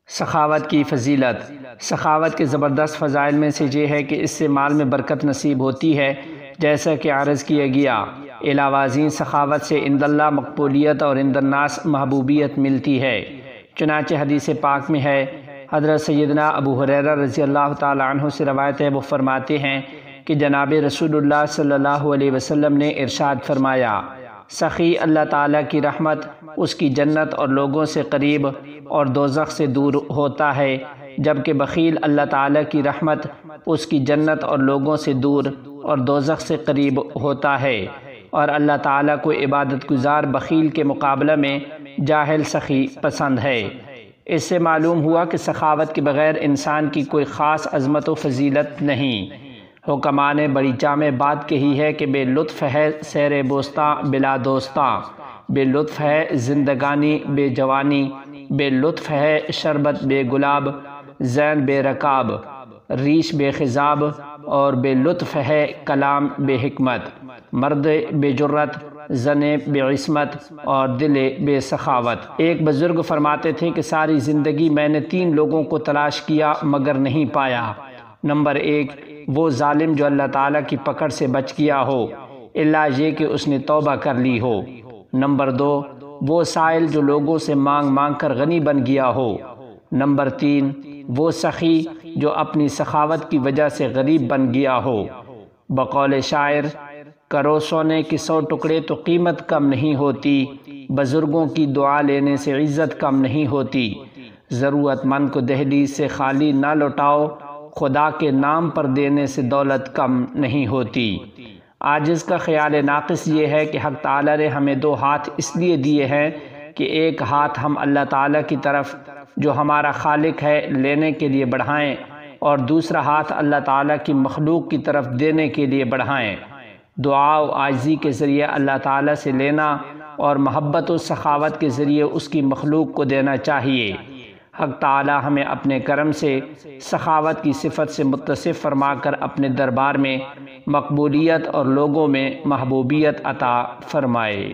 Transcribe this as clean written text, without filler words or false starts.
سخاوت کی فضیلت۔ سخاوت کے زبردست فضائل میں سے یہ ہے کہ اس سے مال میں برکت نصیب ہوتی ہے، جیسا کہ عرض کیا گیا۔ علاوہ ازیں سخاوت سے عند اللہ مقبولیت اور عند الناس محبوبیت ملتی ہے۔ چنانچہ حدیث پاک میں ہے، حضرت سیدنا ابو ہریرہ رضی اللہ تعالی عنہ سے روایت ہے، وہ فرماتے ہیں کہ جناب رسول اللہ صلی اللہ علیہ وسلم نے ارشاد فرمایا، سخی اللہ تعالیٰ کی رحمت اس کی جنت اور لوگوں سے قریب اور دوزخ سے دور ہوتا ہے، جبکہ بخیل اللہ تعالیٰ کی رحمت اس کی جنت اور لوگوں سے دور اور دوزخ سے قریب ہوتا ہے۔ اور اللہ تعالیٰ کو عبادت گزار بخیل کے مقابلہ میں جاہل سخی پسند ہے۔ اس سے معلوم ہوا کہ سخاوت کے بغیر انسان کی کوئی خاص عظمت و فضیلت نہیں۔ حکماء نے بڑی جامع بات کہی ہے کہ بے لطف ہے سیر بوستاں بلا دوستاں، بے لطف ہے زندگانی بے جوانی، بے لطف ہے شربت بے گلاب، زین بے رکاب، ریش بے خضاب، اور بے لطف ہے کلام بے حکمت، مرد بے جرت، زن بے عصمت، اور دل بے سخاوت۔ ایک بزرگ فرماتے تھے کہ ساری زندگی میں نے 3 لوگوں کو تلاش کیا مگر نہیں پایا۔ نمبر 1، وہ ظالم جو اللہ تعالیٰ کی پکڑ سے بچ گیا ہو، الا یہ کہ اس نے توبہ کر لی ہو۔ نمبر 2، وہ سائل جو لوگوں سے مانگ مانگ کر غنی بن گیا ہو۔ نمبر 3، وہ سخی جو اپنی سخاوت کی وجہ سے غریب بن گیا ہو۔ بقول شاعر، کرو سونے کے 100 ٹکڑے تو قیمت کم نہیں ہوتی، بزرگوں کی دعا لینے سے عزت کم نہیں ہوتی۔ ضرورت مند کو دہلیز سے خالی نہ لوٹاؤ، خدا کے نام پر دینے سے دولت کم نہیں ہوتی۔ عاجز کا خیال ناقص یہ ہے کہ حق تعالیٰ نے ہمیں 2 ہاتھ اس لیے دیے ہیں کہ ایک ہاتھ ہم اللہ تعالیٰ کی طرف جو ہمارا خالق ہے لینے کے لیے بڑھائیں، اور دوسرا ہاتھ اللہ تعالیٰ کی مخلوق کی طرف دینے کے لیے بڑھائیں۔ دعا و عاجزی کے ذریعے اللہ تعالیٰ سے لینا اور محبت و سخاوت کے ذریعے اس کی مخلوق کو دینا چاہیے۔ حق تعالیٰ ہمیں اپنے کرم سے سخاوت کی صفت سے متصف فرما کر اپنے دربار میں مقبولیت اور لوگوں میں محبوبیت عطا فرمائے۔